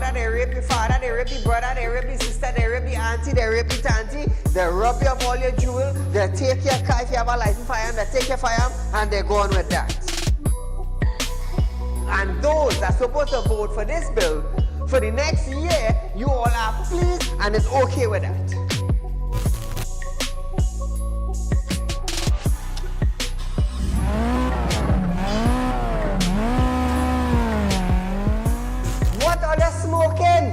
mother, they rape your father, they rape your brother, they rape your sister, they rape your auntie, they rape your auntie, they rob you of all your jewels, they take your car if you have a license firearm, they take your firearm, and they go on with that. And those that are supposed to vote for this bill, for the next year, you all are pleased and it's okay with that. What are they smoking?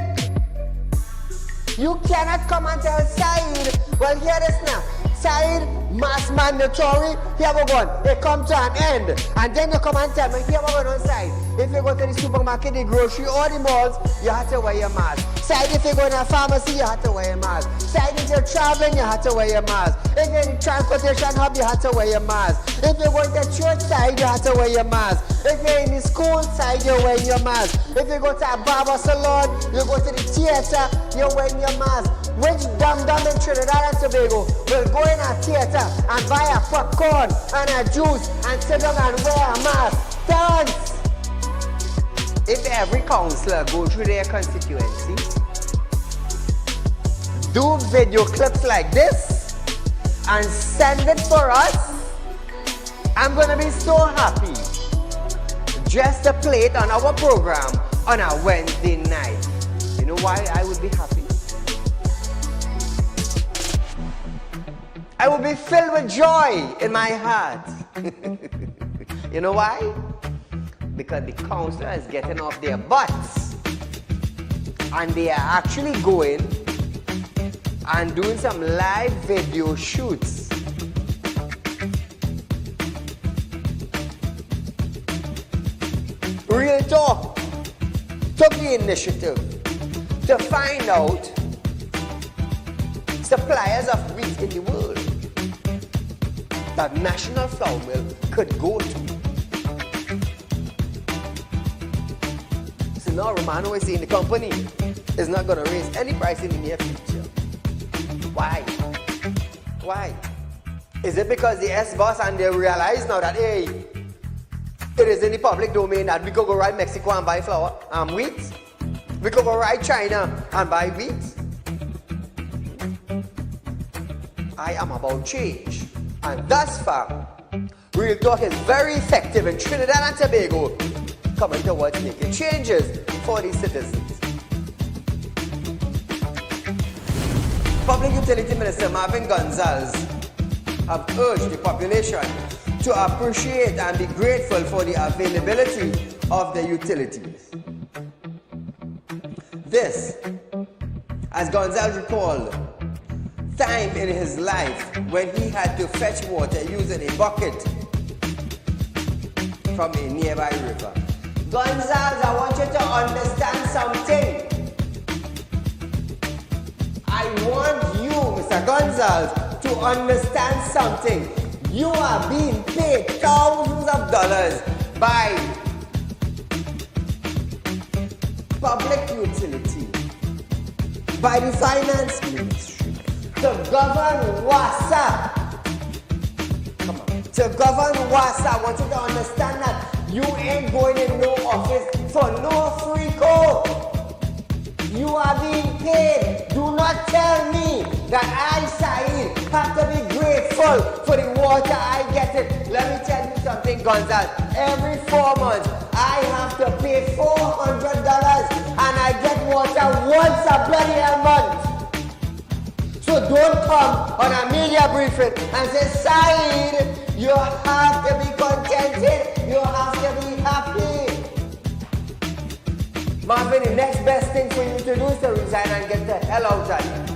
You cannot come and tell Saieed, well, hear this now. Saieed, mass mandatory, here we go. It come to an end. And then you come and tell me, here we go on side. If you go to the supermarket, the grocery, or the malls, you have to wear your mask. Saieed, if you go in a pharmacy, you have to wear your mask. Saieed, if you're traveling, you have to wear your mask. If you're in the transportation hub, you have to wear your mask. If you're going to church side, you have to wear your mask. If you're in the school side, you're wearing your mask. If you go to a barber salon, you go to the theater, you're wearing your mask. Which dum-dum in Trinidad and Tobago will go in a theater and buy a popcorn and a juice and sit down and wear a mask? Dance! If every councillor go through their constituency, do video clips like this and send it for us, I'm gonna be so happy just to play it on our program on a Wednesday night. You know why I would be happy? I will be filled with joy in my heart. You know why? Because the councillor is getting off their butts and they are actually going and doing some live video shoots. Real Talk took the initiative to find out suppliers of wheat in the world that National Flour Mill could go to. So now Romano is saying the company is not going to raise any price in the near future. Why? Why? Is it because the S-boss and they realize now that, hey, it is in the public domain that we could go right Mexico and buy flour and wheat? We could go right China and buy wheat? I am about change. And thus far, Real Talk is very effective in Trinidad and Tobago, coming towards making changes for the citizens. Public Utility Minister Marvin Gonzalez have urged the population to appreciate and be grateful for the availability of the utilities. This, as Gonzalez recalled, time in his life when he had to fetch water using a bucket from a nearby river. Gonzalez, I want you to understand something. I want you, Mr. Gonzalez, to understand something. You are being paid thousands of dollars by public utility, by the finance ministry, to govern WASA. Come on. To govern WASA, I want you to understand that you ain't going in no office for no free code. You are being paid. Do not tell me that I, Saieed, have to be grateful for the water I get it. Let me tell you something, Gonzalez. Every 4 months, I have to pay $400 and I get water once a bloody month. So don't come on a media briefing and say, Saieed, you have to be contented. You have to be happy. Marvin, the next best thing for you to do is to resign and get the hell out of here.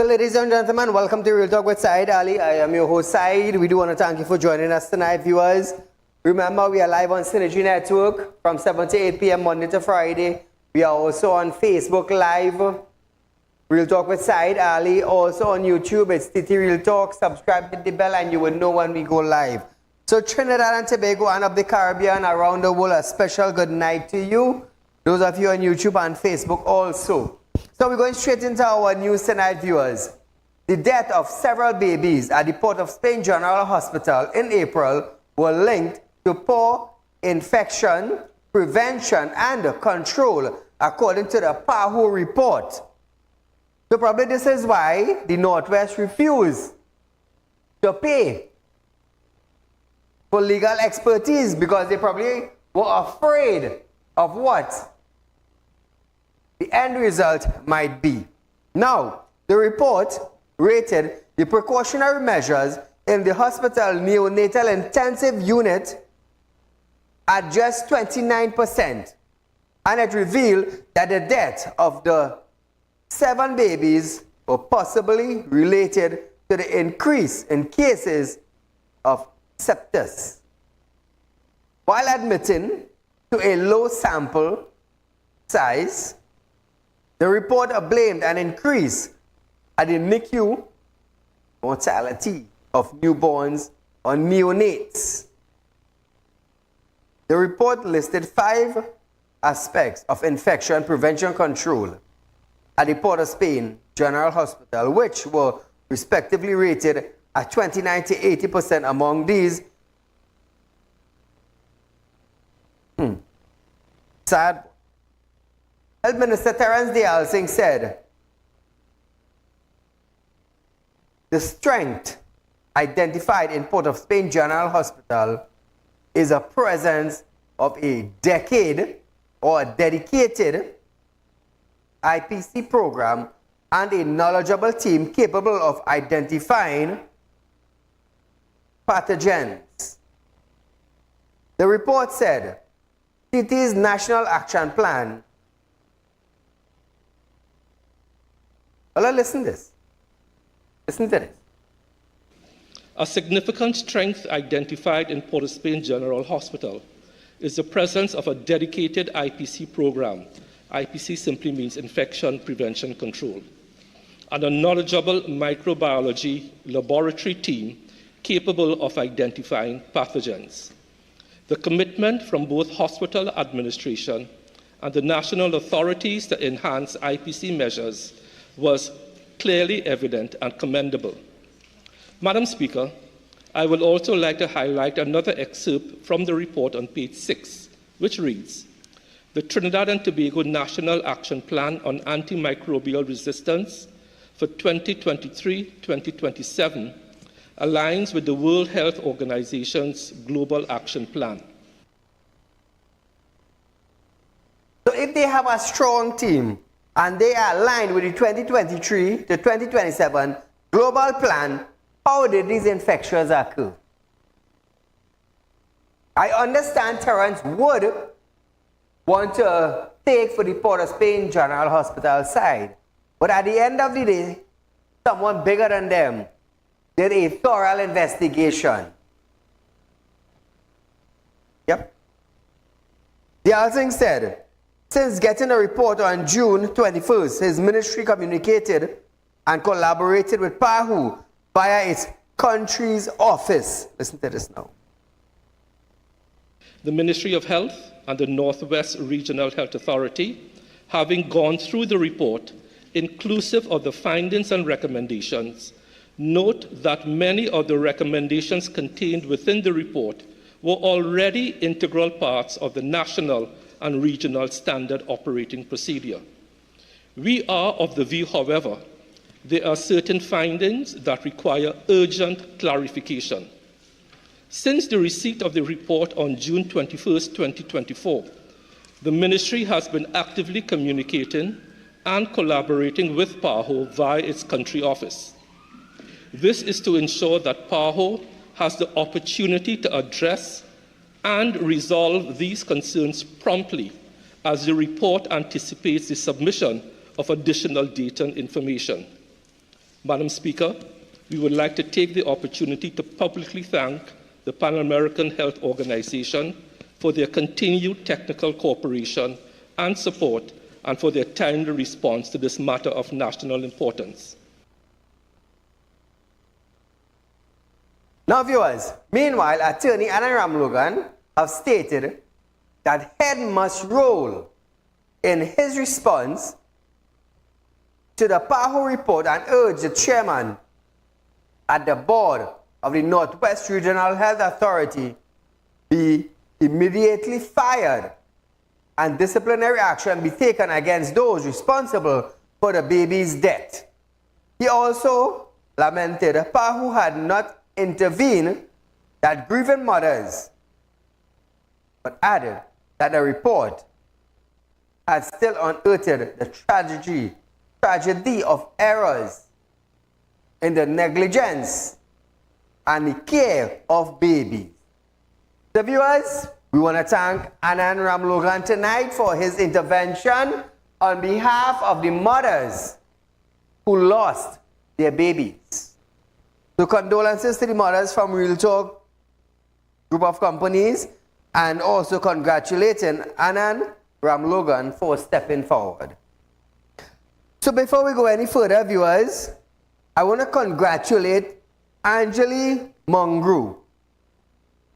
So ladies and gentlemen, welcome to Real Talk with Saieed Ali. I am your host Saieed. We do want to thank you for joining us tonight, viewers. Remember, we are live on Synergy Network from 7 to 8 p.m. Monday to Friday. We are also on Facebook Live, Real Talk with Saieed Ali. Also on YouTube, it's TT Real Talk. Subscribe, hit the bell, and you will know when we go live. So Trinidad and Tobago and of the Caribbean, around the world, a special good night to you. Those of you on YouTube and Facebook also. So we're going straight into our news tonight, viewers. The death of several babies at the Port of Spain General Hospital in April were linked to poor infection, prevention, and control, according to the PAHO report. So probably this is why the Northwest refused to pay for legal expertise, because they probably were afraid of what the end result might be. Now, the report rated the precautionary measures in the hospital neonatal intensive unit at just 29%, and it revealed that the death of the 7 babies were possibly related to the increase in cases of sepsis. While admitting to a low sample size, the report blamed an increase at the NICU mortality of newborns or neonates. The report listed 5 aspects of infection prevention control at the Port of Spain General Hospital, which were respectively rated at 29 to 80%. Among these, sad. Health Minister Terence Singh said, the strength identified in Port of Spain General Hospital is a presence of a decade or a dedicated IPC program and a knowledgeable team capable of identifying pathogens The report said, city's National Action Plan. Well, listen to this. Listen to this. A significant strength identified in Port of Spain General Hospital is the presence of a dedicated IPC program. IPC simply means Infection Prevention Control, and a knowledgeable microbiology laboratory team capable of identifying pathogens. The commitment from both hospital administration and the national authorities to enhance IPC measures was clearly evident and commendable. Madam Speaker, I would also like to highlight another excerpt from the report on page 6, which reads, "The Trinidad and Tobago National Action Plan on Antimicrobial Resistance for 2023-2027 aligns with the World Health Organization's Global Action Plan." So if they have a strong team and they are aligned with the 2023 to 2027 global plan, how did these infections occur? I understand Terence would want to take for the Port of Spain General Hospital side, but at the end of the day, someone bigger than them did a thorough investigation. Yep. The Alting said, since getting a report on June 21st, his ministry communicated and collaborated with PAHU via its country's office. Listen to this now. The Ministry of Health and the Northwest Regional Health Authority, having gone through the report, inclusive of the findings and recommendations, note that many of the recommendations contained within the report were already integral parts of the national and regional standard operating procedure. We are of the view, however, there are certain findings that require urgent clarification. Since the receipt of the report on June 21st, 2024, the Ministry has been actively communicating and collaborating with PAHO via its country office. This is to ensure that PAHO has the opportunity to address and resolve these concerns promptly, as the report anticipates the submission of additional data and information. Madam Speaker, we would like to take the opportunity to publicly thank the Pan American Health Organization for their continued technical cooperation and support, and for their timely response to this matter of national importance. Now, viewers, meanwhile, Attorney Anna Ramlogan have stated that head must roll in his response to the PAHO report and urge the chairman at the board of the Northwest Regional Health Authority be immediately fired and disciplinary action be taken against those responsible for the baby's death. He also lamented PAHO had not intervened that grieving mothers, but added that the report had still unearthed the tragedy of errors in the negligence and the care of babies. The viewers, we want to thank Anand Ramlogan tonight for his intervention on behalf of the mothers who lost their babies. So condolences to the mothers from Real Talk group of companies, and also congratulating Anand Ramlogan for stepping forward. So before we go any further, viewers, I want to congratulate Anjali Mungru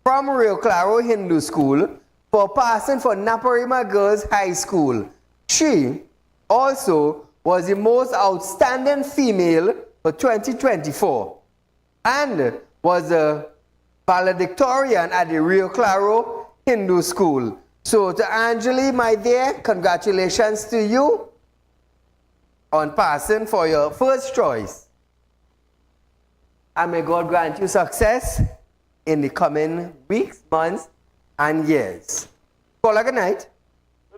from Rio Claro Hindu School for passing for Naparima Girls High School. She also was the most outstanding female for 2024 and was a valedictorian at the Rio Claro Hindu School. So to Anjali, my dear, congratulations to you on passing for your first choice. And may God grant you success in the coming weeks, months, and years. Caller, good night.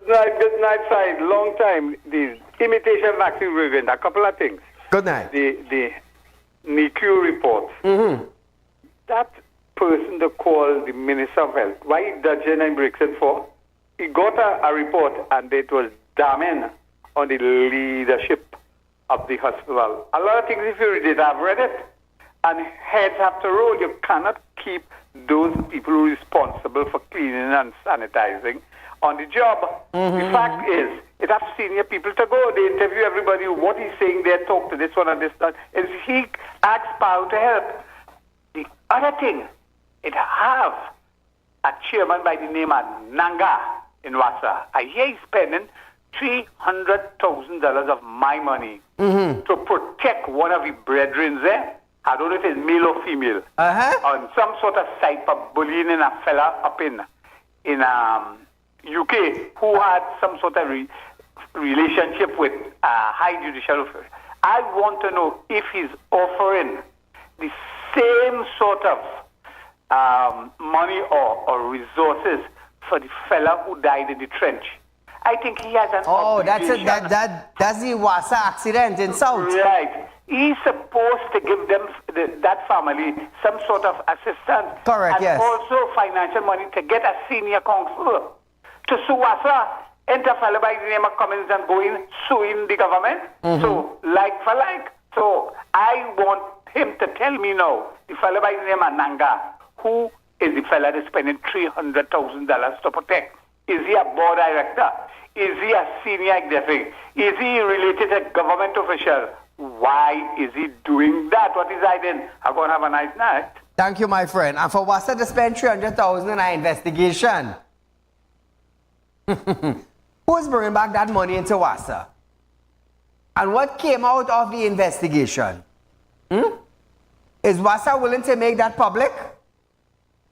Good night, Said. Long time. The imitation vaccine reviewing. A couple of things. Good night. The NICU report. Mm-hmm. That person to call the Minister of Health. Why dodging and Brixton for? He got a report and it was damning on the leadership of the hospital. A lot of things, if you read it, I've read it, and heads have to roll. You cannot keep those people responsible for cleaning and sanitizing on the job. The fact is, it has senior people to go. They interview everybody, what he's saying there, talk to this one and this one. Is he asks power to help. The other thing, it have a chairman by the name of Nanga in Wassa. I hear he's spending $300,000 of my money to protect one of the brethren there. I don't know if it's male or female. On some sort of site for bullying in a fella up in UK who had some sort of relationship with a high judicial official. I want to know if he's offering the same sort of money or resources for the fella who died in the trench. I think he has an obligation. That's the Wassa accident in South. Right. He's supposed to give them, that family, some sort of assistance. Correct, and yes. also financial money to get a senior counselor to sue Wassa. Enter fella by the name of Cummins and go in suing the government. So, like for like. So, I want him to tell me now, the fella by the name of Nanga, who is the fella that's spending $300,000 to protect? Is he a board director? Is he a senior executive? Is he related to a government official? Why is he doing that? What is I then? I'm going to have a nice night. Thank you, my friend. And for Wassa to spend $300,000 in an investigation, who's bringing back that money into Wassa? And what came out of the investigation? Is Wassa willing to make that public?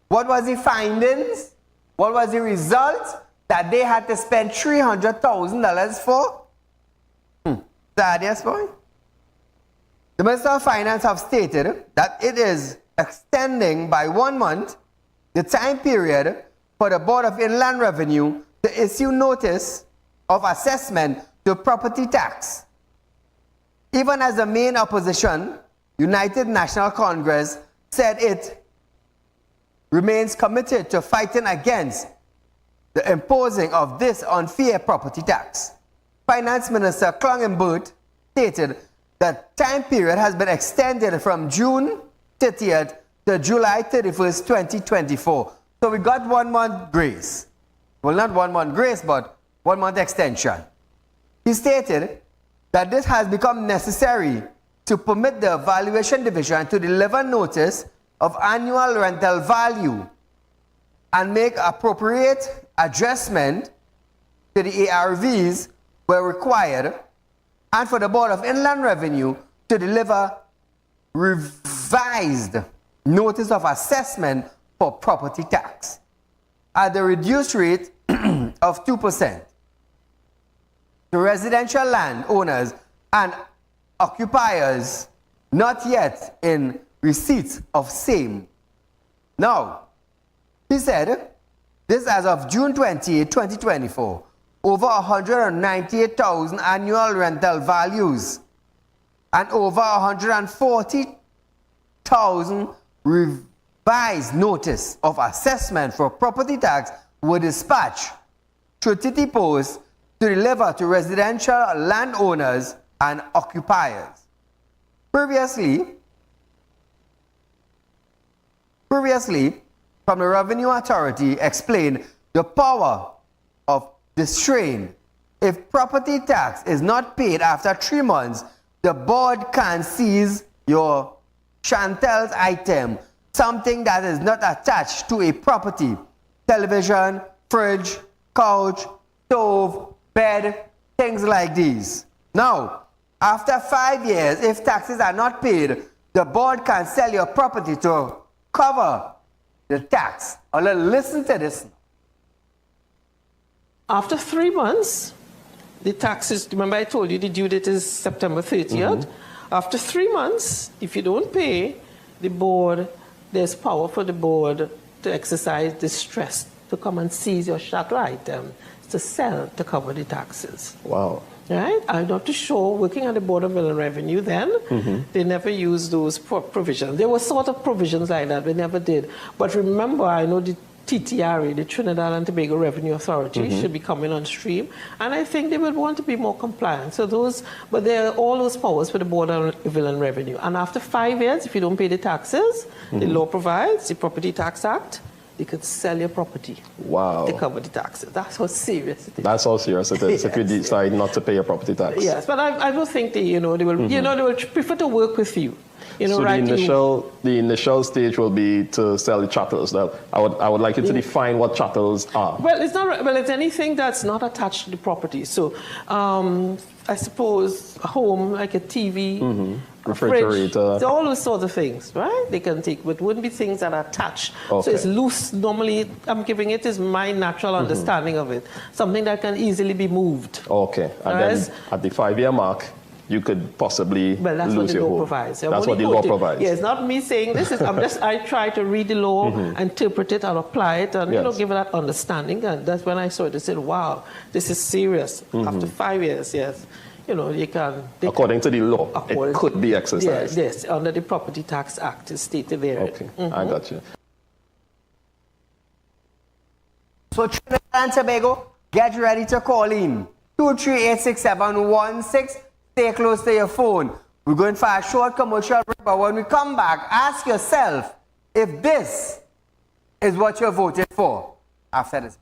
What was the findings? What was the result that they had to spend $300,000 for? Thaddeus, boy? The Minister of Finance have stated that it is extending by 1 month the time period for the Board of Inland Revenue to issue notice of assessment to property tax. Even as the main opposition, United National Congress, said it remains committed to fighting against the imposing of this unfair property tax. Finance Minister Clongenbert stated that time period has been extended from June 30th to July 31st, 2024. So we got 1 month grace. Well, not 1 month grace, but 1 month extension. He stated that this has become necessary to permit the Valuation Division to deliver notice of annual rental value and make appropriate adjustment to the ARVs where required, and for the Board of Inland Revenue to deliver revised notice of assessment for property tax at the reduced rate of 2% to residential land owners and occupiers not yet in receipt of same. Now, he said, this as of June 20, 2024, over 198,000 annual rental values and over 140,000 revised notice of assessment for property tax were dispatched through TT Post to deliver to residential landowners and occupiers. Previously, from the Revenue Authority explained the power of the strain. If property tax is not paid after 3 months, the board can seize your Chantel's item, something that is not attached to a property, television, fridge, couch, stove, bed, things like these. Now, after 5 years, if taxes are not paid, the board can sell your property to cover the tax. Listen to this. After 3 months, the taxes, remember I told you the due date is September 30th. After 3 months, if you don't pay, the board, there's power for the board to exercise distress, to come and seize your chattel item, to sell to cover the taxes. Wow. Right? I'm not too sure. Working on the Board of Inland Revenue then, they never used those provisions. There were sort of provisions like that. They never did. But remember, I know the TTRA, the Trinidad and Tobago Revenue Authority, should be coming on stream. And I think they would want to be more compliant. So but there are all those powers for the Board of Inland Revenue. And after 5 years, if you don't pay the taxes, the law provides, the Property Tax Act, you could sell your property to cover the taxes. That's how serious it is. That's how serious it is if you decide not to pay your property tax. Yes, but I don't think they will, they will prefer to work with you. So the initial stage will be to sell the chattels. Now, I would like you to define what chattels are. Well, it's anything that's not attached to the property. So, I suppose a home like a TV, refrigerator, fridge, all those sorts of things, right? They can take, but wouldn't be things that are attached. Okay. So it's loose. Normally, I'm giving it is my natural understanding of it. Something that can easily be moved. Okay, and then at the 5-year mark, you could possibly lose your home. Provides. That's what the law provides. Yeah, it's not me saying this. I try to read the law, interpret it, and apply it, and give it that understanding. And that's when I saw it. I said, "Wow, this is serious." After 5 years, yes, you can. According to the law, it could be exercised. Yes, under the Property Tax Act, it's stated there. Okay, I got you. So Trinidad and Tobago, get ready to call in 2386716. Stay close to your phone. We're going for a short commercial break, but when we come back, ask yourself if this is what you're voting for after this.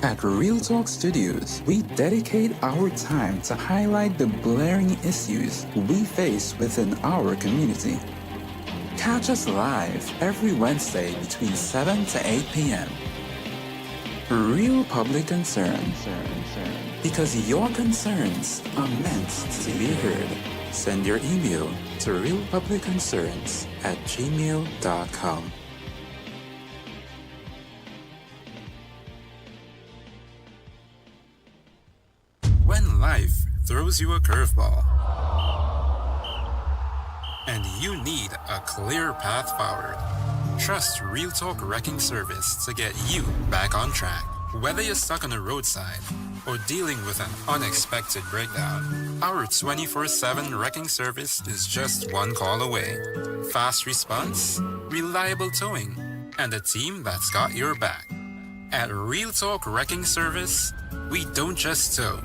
At Real Talk Studios, we dedicate our time to highlight the glaring issues we face within our community. Catch us live every Wednesday between 7 to 8 p.m. Real public concern. Because your concerns are meant to be heard. Send your email to realpublicconcerns@gmail.com. When life throws you a curveball and you need a clear path forward, trust Real Talk Wrecking Service to get you back on track. Whether you're stuck on the roadside or dealing with an unexpected breakdown, our 24/7 wrecking service is just one call away. Fast response, reliable towing, and a team that's got your back. At Real Talk Wrecking Service, we don't just tow,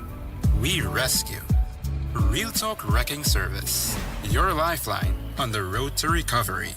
we rescue. Real Talk Wrecking Service, your lifeline on the road to recovery.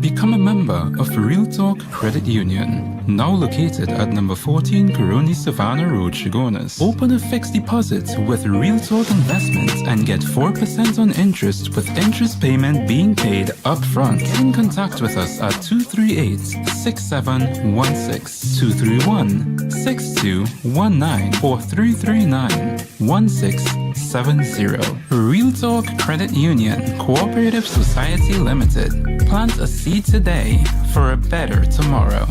Become a member of Real Talk Credit Union, now located at number 14 Coroni Savannah Road, Chagonas. Open a fixed deposit with Real Talk Investments and get 4% on interest with interest payment being paid upfront. Get in contact with us at 238-6716, 231-6219 or 339-1670. Real Talk Credit Union, Cooperative Society Limited. Plant a seed today for a better tomorrow.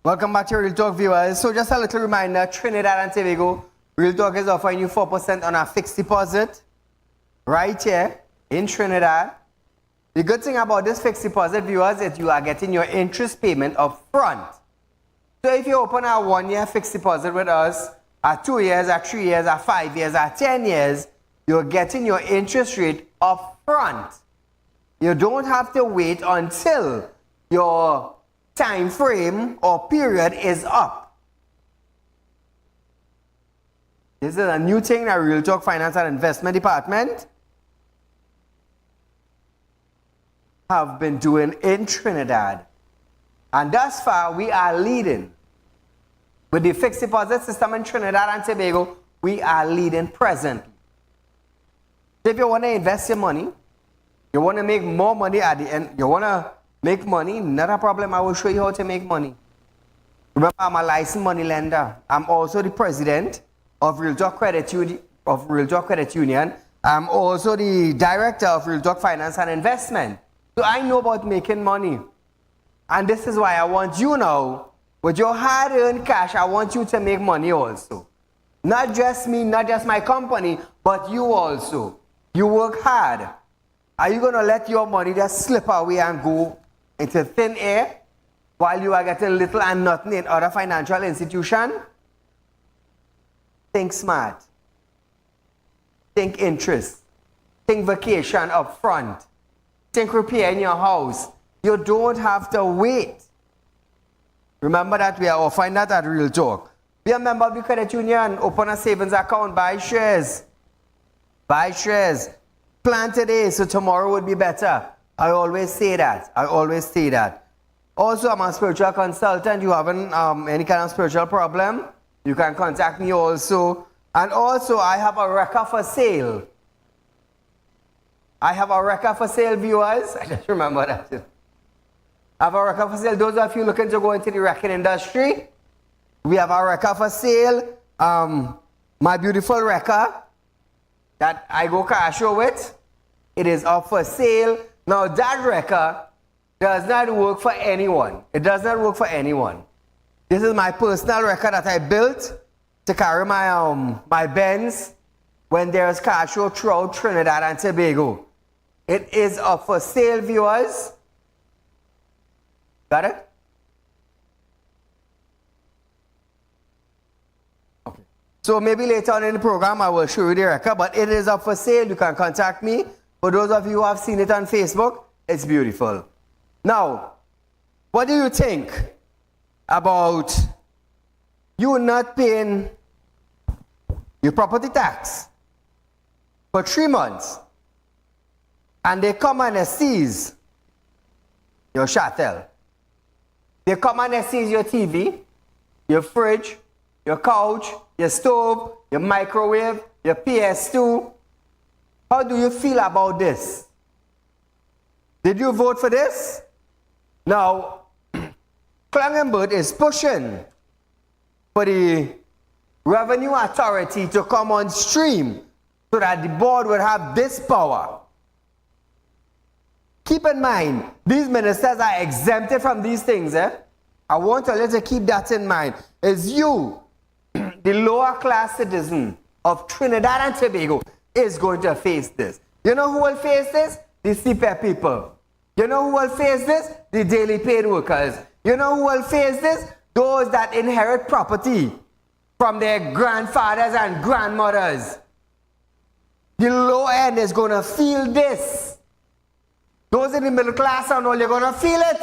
Welcome back to Real Talk, viewers. So just a little reminder, Trinidad and Tobago, Real Talk is offering you 4% on a fixed deposit right here in Trinidad. The good thing about this fixed deposit, viewers, is you are getting your interest payment up front. So if you open a 1-year fixed deposit with us, at 2 years, at 3 years, at 5 years, at 10 years, you're getting your interest rate up front. You don't have to wait until your time frame or period is up. This is a new thing that Real Talk Finance and Investment Department have been doing in Trinidad. And thus far, we are leading. With the fixed deposit system in Trinidad and Tobago, we are leading presently. If you want to invest your money, you want to make more money at the end, you want to make money, not a problem. I will show you how to make money. Remember, I'm a licensed money lender. I'm also the president of Realtalk Credit Union. I'm also the director of Realtalk Finance and Investment. So I know about making money. And this is why I want you now, with your hard-earned cash, I want you to make money also. Not just me, not just my company, but you also. You work hard. Are you going to let your money just slip away and go into thin air while you are getting little and nothing in other financial institutions? Think smart. Think interest. Think vacation up front. Think repair in your house. You don't have to wait. Remember that we are offering that at Real Talk. Be a member of the credit union. Open a savings account. Buy shares. Buy shares. Plan today so tomorrow would be better. I always say that. I always say that. Also, I'm a spiritual consultant. You having any kind of spiritual problem, you can contact me also. And also, I have a record for sale. I have a record for sale, viewers. I just remember that. I have a record for sale. Those of you looking to go into the record industry, we have a record for sale. My beautiful record that I go car show with, it is up for sale. Now, that record does not work for anyone. It does not work for anyone. This is my personal record that I built to carry my Benz when there's car show throughout Trinidad and Tobago. It is up for sale, viewers. Got it? Okay. So maybe later on in the program I will show you the record, but it is up for sale. You can contact me. For those of you who have seen it on Facebook, it's beautiful. Now, what do you think about you not paying your property tax for 3 months and they come and they seize your chattel? They come and they seize your TV, your fridge, your couch, your stove, your microwave, your PS2. How do you feel about this? Did you vote for this? Now, Clangenberg is pushing for the Revenue Authority to come on stream so that the board will have this power. Keep in mind, these ministers are exempted from these things. I want you to keep that in mind. It's you, the lower class citizen of Trinidad and Tobago, is going to face this. You know who will face this? The CPEP people. You know who will face this? The daily paid workers. You know who will face this? Those that inherit property from their grandfathers and grandmothers. The low end is going to feel this. Those in the middle class and all, you're going to feel it.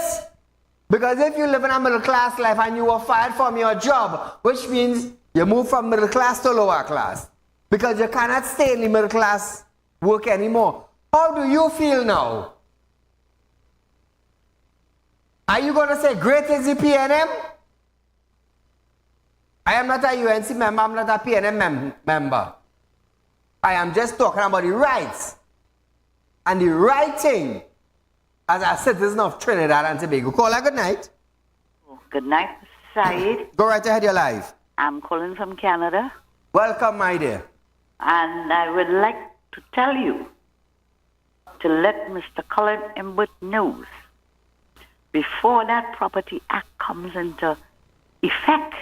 Because if you live in a middle class life and you were fired from your job, which means you move from middle class to lower class, because you cannot stay in the middle class work anymore. How do you feel now? Are you going to say, great is the PNM? I am not a UNC member, I'm not a PNM member. I am just talking about the rights and the right thing as a citizen of Trinidad and Tobago. Caller, good night. Good night, Saeed. Go right ahead, you're live. I'm calling from Canada. Welcome, my dear. And I would like to tell you to let Mr. Colin Imbert know, before that Property Act comes into effect,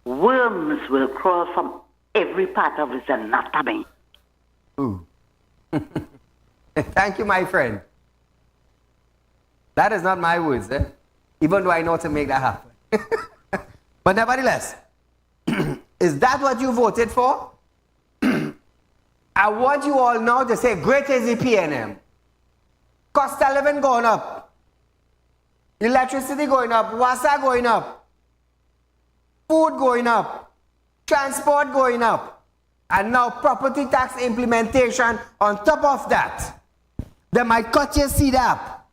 worms will crawl from every part of his anatomy. Ooh. Thank you, my friend. That is not my words, even though I know how to make that happen. But nevertheless, is that what you voted for? I want you all now to say, great is the PNM. Cost of living going up. Electricity going up. Water going up. Food going up. Transport going up. And now property tax implementation on top of that. They might cut your seed up.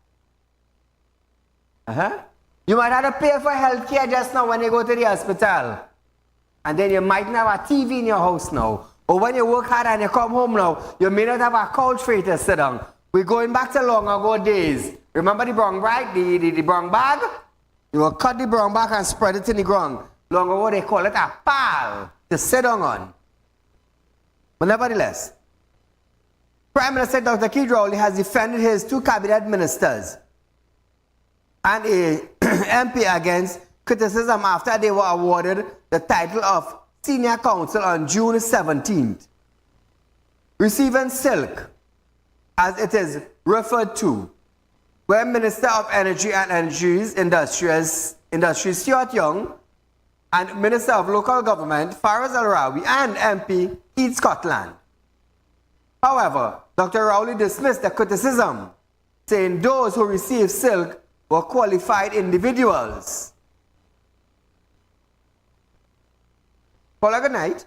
You might have to pay for health care just now when you go to the hospital. And then you might not have a TV in your house now. Or when you work hard and you come home now, you may not have a couch for you to sit down. We're going back to long ago days. Remember the brown bag? The brown bag? You will cut the brown bag and spread it in the ground. Long ago they call it a pal to sit down on. But nevertheless, Prime Minister Dr. Saieed Ali has defended his 2 cabinet ministers and a MP against criticism after they were awarded the title of Senior Counsel on June 17th. Receiving silk, as it is referred to, where Minister of Energy and Industries Stuart Young and Minister of Local Government Faraz Al-Rawi and MP Keith Scotland. However, Dr. Rowley dismissed the criticism, saying those who received silk were qualified individuals. Paula, good night.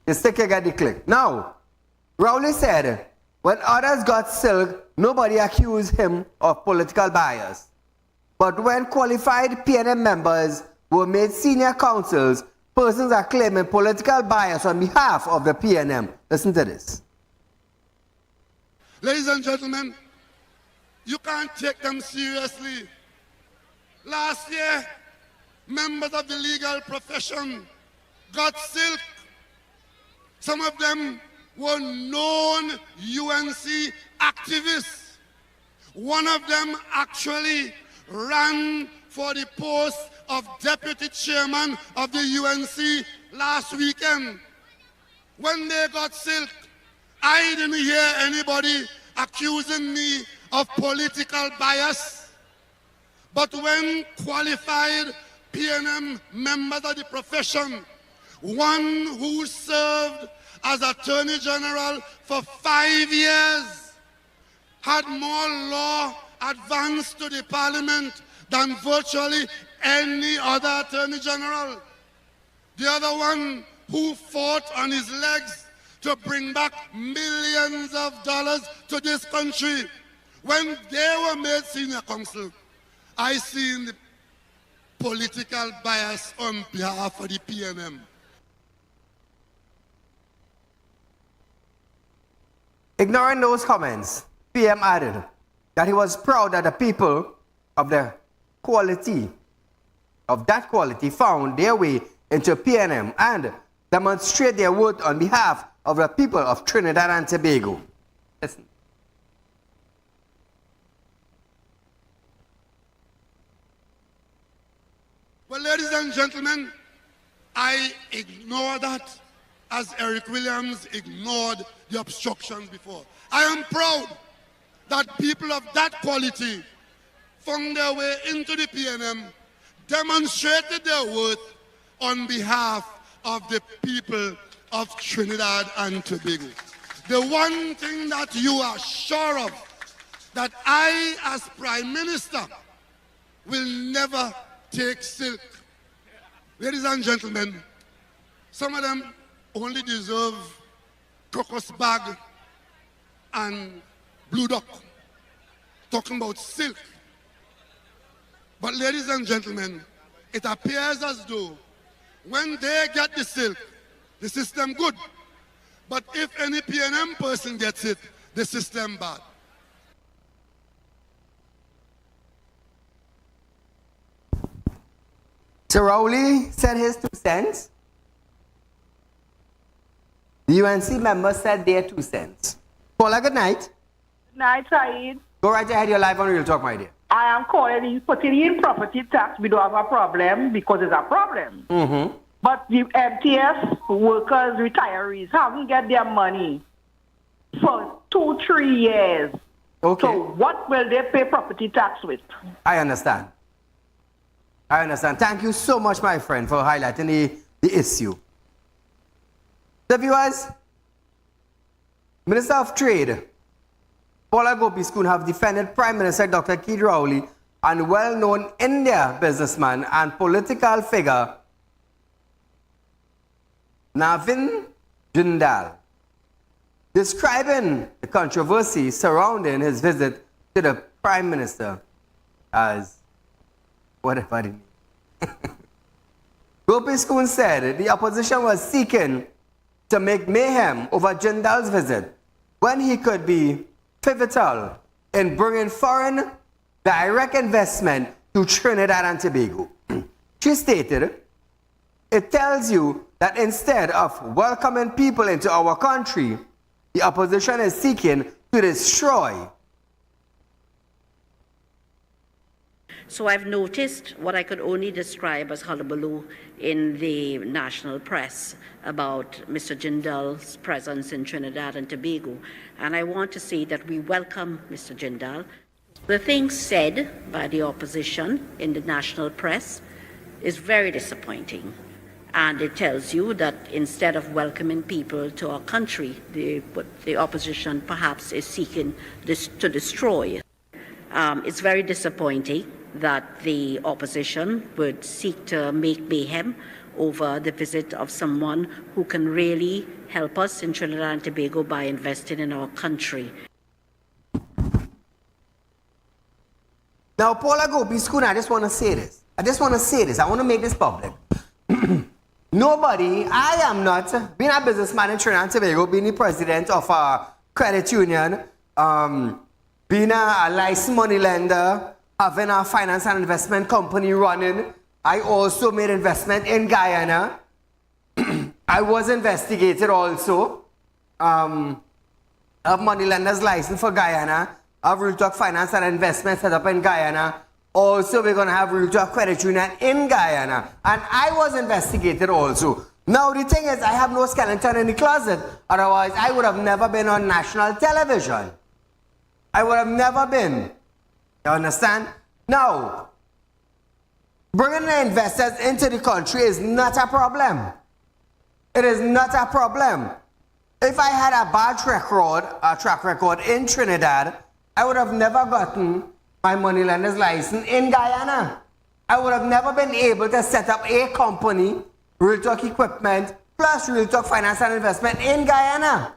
You still can't get the click. Now, Rowley said, when others got silk, nobody accused him of political bias. But when qualified PNM members were made senior counsels, persons are claiming political bias on behalf of the PNM. Listen to this. Ladies and gentlemen, you can't take them seriously. Last year, members of the legal profession got silk. Some of them were known UNC activists. One of them actually ran for the post of deputy chairman of the UNC last weekend. When they got silk, I didn't hear anybody accusing me of political bias. But when qualified PNM members of the profession, one who served as Attorney General for 5 years, had more law advanced to the Parliament than virtually any other Attorney General. The other one who fought on his legs to bring back millions of dollars to this country. When they were made senior counsel, I seen the political bias on behalf of the PNM. Ignoring those comments, PM added that he was proud that the people of that quality found their way into PNM and demonstrate their worth on behalf of the people of Trinidad and Tobago. Listen. Well, ladies and gentlemen, I ignore that as Eric Williams ignored the obstructions before. I am proud that people of that quality found their way into the PNM, demonstrated their worth on behalf of the people of Trinidad and Tobago. The one thing that you are sure of, that I as Prime Minister will never take silk. Ladies and gentlemen, some of them only deserve crocus bag and blue duck, talking about silk. But ladies and gentlemen, it appears as though when they get the silk, the system good. But if any PNM person gets it, the system bad. So Rowley said his 2 cents. The UNC members said their 2 cents. Paula, good night. Good night, Saeed. Go right ahead, you're live on Real Talk, my dear. I am calling you putting in property tax. We don't have a problem because it's a problem. Mm-hmm. But the MTS workers, retirees haven't get their money for 2-3 years. Okay. So what will they pay property tax with? I understand. I understand. Thank you so much, my friend, for highlighting the issue. The viewers, Minister of Trade, Paula Gopiskun, have defended Prime Minister Dr. Saieed Ali and well-known India businessman and political figure Navin Jindal, describing the controversy surrounding his visit to the Prime Minister as whatever it means. Gopi Skoon said the opposition was seeking to make mayhem over Jindal's visit when he could be pivotal in bringing foreign direct investment to Trinidad and Tobago. She stated, "It tells you that instead of welcoming people into our country, the opposition is seeking to destroy." So I've noticed what I could only describe as hullabaloo in the national press about Mr. Jindal's presence in Trinidad and Tobago. And I want to say that we welcome Mr. Jindal. The things said by the opposition in the national press is very disappointing. And it tells you that instead of welcoming people to our country, the opposition perhaps is seeking to destroy. It's very disappointing that the opposition would seek to make mayhem over the visit of someone who can really help us in Trinidad and Tobago by investing in our country. Now, Paula Gopi Skoon, I just want to say this. I want to make this public. Nobody, I am not, being a businessman in Trinidad and Tobago, being the president of a credit union, being a licensed money lender, having a finance and investment company running. I also made investment in Guyana. I was investigated also. I have money lender's license for Guyana. I have Real Talk Finance and Investment set up in Guyana. Also, we're going to have Real Talk Credit Union in Guyana. And I was investigated also. Now, the thing is, I have no skeleton in the closet. Otherwise, I would have never been on national television. I would have never been. You understand? Now, bringing the investors into the country is not a problem. It is not a problem. If I had a bad track record in Trinidad, I would have never gotten my money lender's license in Guyana. I would have never been able to set up a company, Real Talk Equipment, plus Real Talk Finance and Investment in Guyana.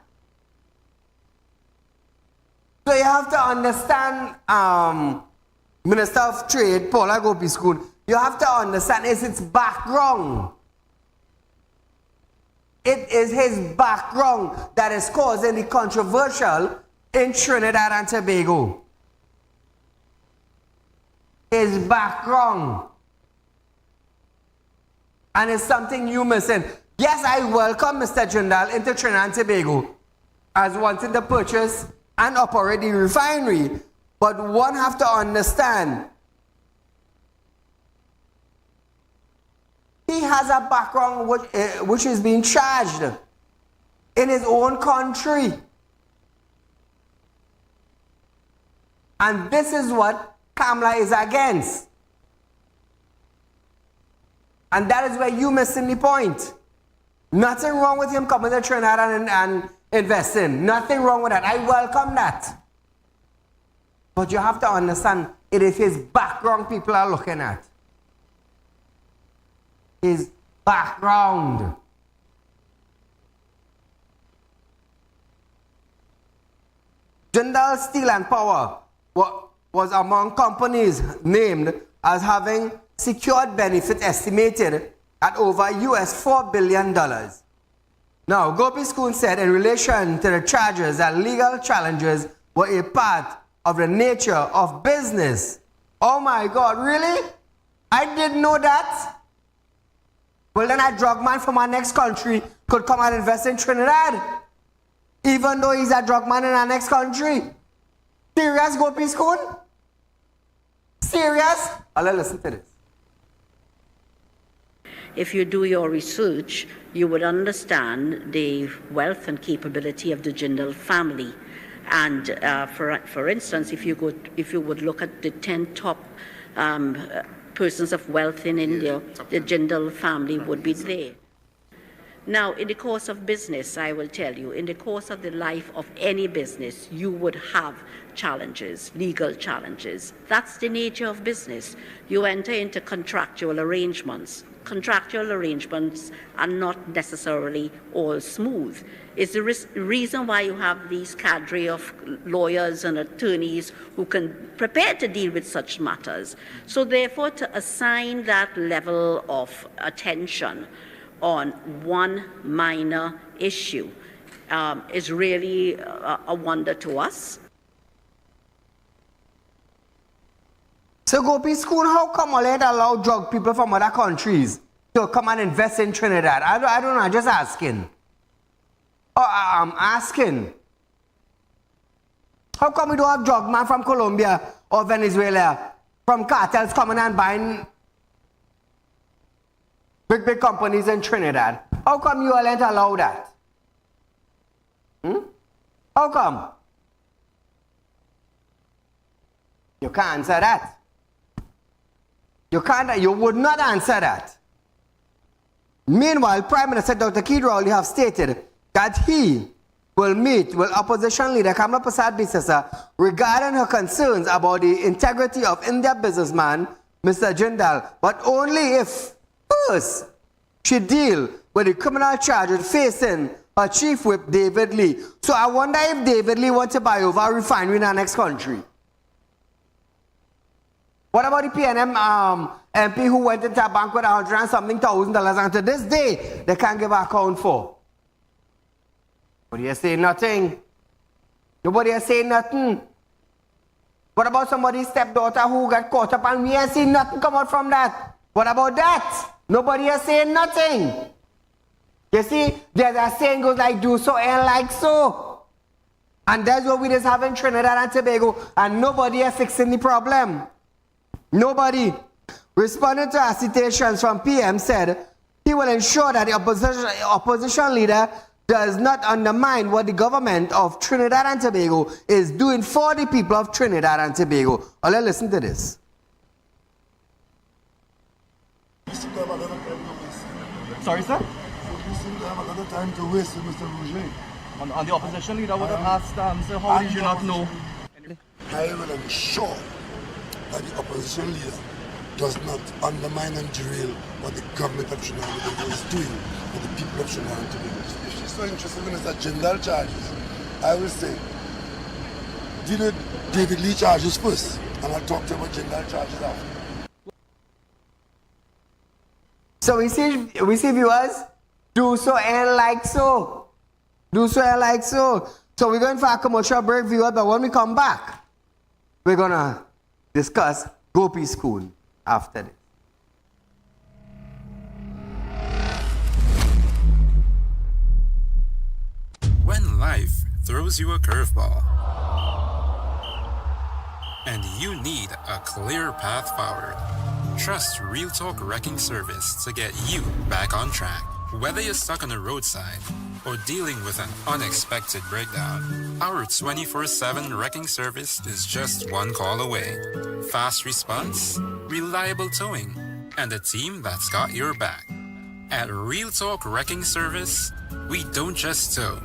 So you have to understand, Minister of Trade, Paula Gopi Skoon, you have to understand its background. It is his background that is causing the controversial in Trinidad and Tobago. His background. And it's something you missing. Yes, I welcome Mr. Jindal into Trinidad and Tobago as wanting to purchase and operate the refinery. But one have to understand, he has a background which is being charged in his own country. And this is what Kamala is against. And that is where you're missing the point. Nothing wrong with him coming to Trinidad and investing. Nothing wrong with that. I welcome that. But you have to understand, it is his background people are looking at. His background. Jindal Steel and Power was among companies named as having secured benefit estimated at over $4 billion. Now, Gopi Skoon said in relation to the charges that legal challenges were a part of the nature of business. Oh my God, really? I didn't know that. Well, then a drug man from our next country could come and invest in Trinidad, even though he's a drug man in our next country. Serious, Gopi Skoon? Serious? I'll listen to this. If you do your research, you would understand the wealth and capability of the Jindal family. And for instance, if you would look at the 10 top persons of wealth in India, the Jindal family would be there. Now, in the course of business, I will tell you, in the course of the life of any business, you would have challenges, legal challenges. That's the nature of business. You enter into contractual arrangements. Contractual arrangements are not necessarily all smooth. It's the reason why you have these cadre of lawyers and attorneys who can prepare to deal with such matters. So therefore, to assign that level of attention on one minor issue is really a wonder to us. So Gopi School, how come all that allow drug people from other countries to come and invest in Trinidad? I don't know, I'm just asking. I'm asking. How come we don't have drug man from Colombia or Venezuela, from cartels coming and buying big companies in Trinidad? How come you all ain't allow that? How come? You can't answer that. You would not answer that. Meanwhile, Prime Minister Dr. Keith Rowley have stated that he will meet with opposition leader Kamala Persad-Bissessar regarding her concerns about the integrity of India businessman Mr. Jindal, but only if first she deal with the criminal charges facing her chief whip David Lee. So I wonder if David Lee wants to buy over a refinery in our next country. What about the PNM MP who went into a bank with $100 and something thousand and to this day they can't give an account for? Nobody has said nothing. Nobody has said nothing. What about somebody's stepdaughter who got caught up and we ain't seen nothing come out from that? What about that? Nobody has said nothing. You see, there's a saying goes like do so and like so. And that's what we just have in Trinidad and Tobago, and nobody is fixing the problem. Nobody. Responding to our citations from PM said he will ensure that the opposition leader does not undermine what the government of Trinidad and Tobago is doing for the people of Trinidad and Tobago. Oh, let's listen to this. Sorry, sir? You seem to have a lot of time to waste with Mr. Rouget. On the opposition leader would have asked, sir, how did you not know? I will ensure that the opposition leader does not undermine and derail what the government of Trinidad and Tobago is doing for the people of Trinidad and Tobago. If she's so interested in Mr. Jindal charges, I will say, deal with David Lee charges first, and I'll talk to him about Jindal charges after. So we see viewers, do so and like so. Do so and like so. So we're going for a commercial break, viewers, but when we come back, we're going to discuss Gopi School after this. When life throws you a curveball and you need a clear path forward, trust Real Talk Wrecking Service to get you back on track. Whether you're stuck on the roadside or dealing with an unexpected breakdown, our 24/7 wrecking service is just one call away. Fast response, reliable towing, and a team that's got your back. At Real Talk Wrecking Service, we don't just tow,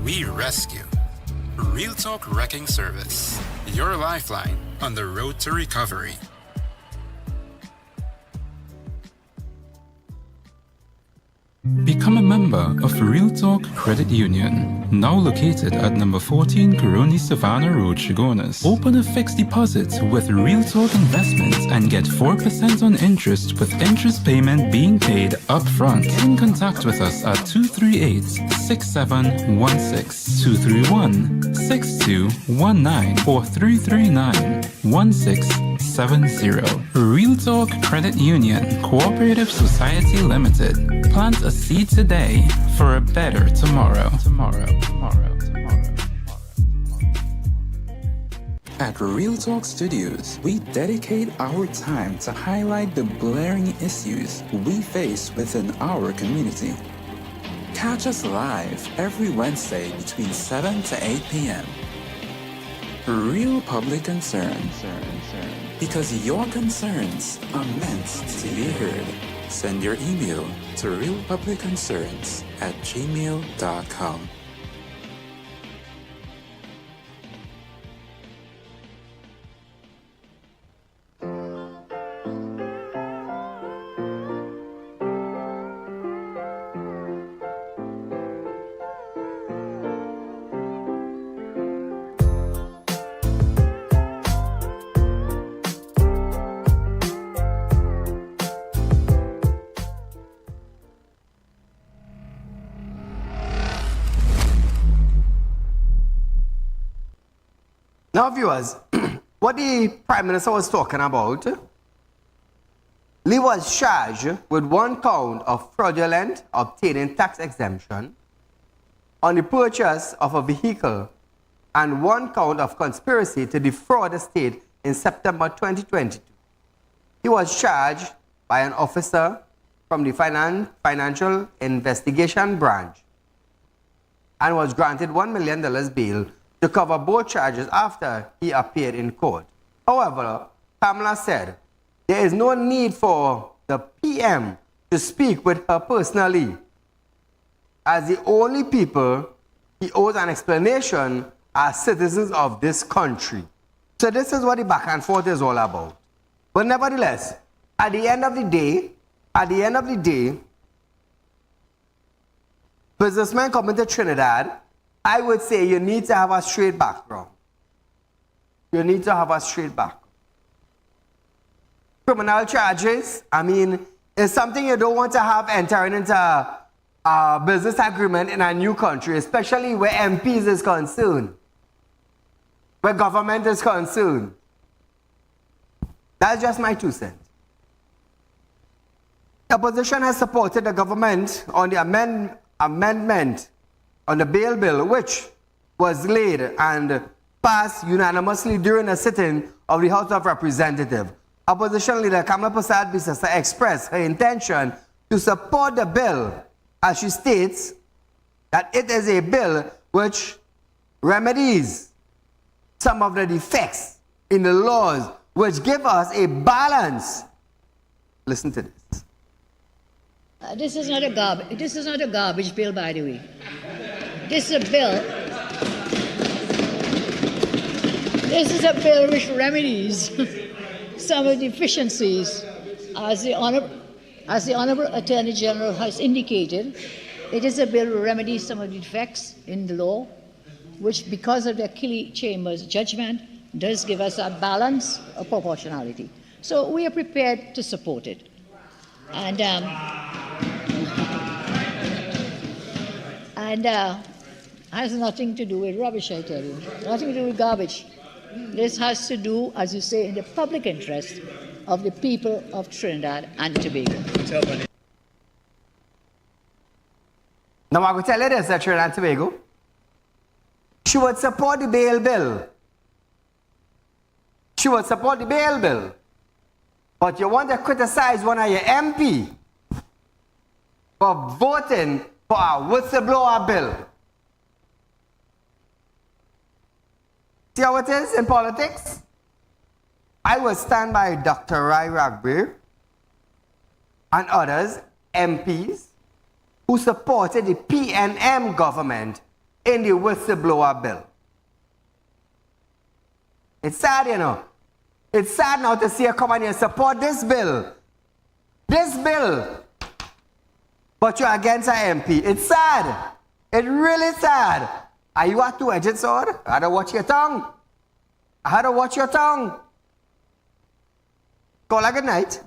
we rescue. Real Talk Wrecking Service, your lifeline on the road to recovery. Become a member of Real Talk Credit Union, now located at number 14 Coroni Savannah Road, Chagonas. Open a fixed deposit with Real Talk Investments and get 4% on interest with interest payment being paid up front. Get in contact with us at 238-6716, 231-6219 or 339-1670. Real Talk Credit Union, Cooperative Society Limited. Plant a seed today for a better tomorrow. At Real Talk Studios, we dedicate our time to highlight the glaring issues we face within our community. Catch us live every Wednesday between 7 to 8 p.m. Real public concern. Because your concerns are meant to be heard. Send your email to realpublicconcerns@gmail.com. Now, viewers, what the Prime Minister was talking about, Lee was charged with 1 count of fraudulent obtaining tax exemption on the purchase of a vehicle and 1 count of conspiracy to defraud the state in September 2022. He was charged by an officer from the Financial Investigation Branch and was granted $1 million bail to cover both charges after he appeared in court. However, Pamela said there is no need for the PM to speak with her personally, as the only people he owes an explanation are citizens of this country. So this is what the back and forth is all about. But nevertheless, at the end of the day, businessmen coming to Trinidad, I would say you need to have a straight background. You need to have a straight background. Criminal charges, I mean, is something you don't want to have entering into a business agreement in a new country, especially where MPs is concerned, where government is concerned. That's just my 2 cents. The opposition has supported the government on the amendment on the bail bill, which was laid and passed unanimously during a sitting of the House of Representatives. Opposition leader Kamala Prasad Bisasa expressed her intention to support the bill, as she states that it is a bill which remedies some of the defects in the laws, which give us a balance. Listen to this. This is not a garbage bill, by the way. This is a bill. This is a bill which remedies some of the deficiencies, as the Honourable Attorney General has indicated. It is a bill to remedy some of the defects in the law, which, because of the Achilles Chambers judgment, does give us a balance of proportionality. So we are prepared to support it. And has nothing to do with rubbish, I tell you. Nothing to do with garbage. This has to do, as you say, in the public interest of the people of Trinidad and Tobago. Now I will tell you this, that Trinidad and Tobago, she would support the bail bill. She would support the bail bill. But you want to criticize one of your MP for voting for a whistleblower bill. See how it is in politics? I will stand by Dr. Rai Ragbeer and others, MPs, who supported the PNM government in the whistleblower bill. It's sad, you know. It's sad now to see her come and here support this bill. This bill. But you're against her MP. It's sad. It's really sad. Are you a two-edged sword? I had to watch your tongue. Call a good night.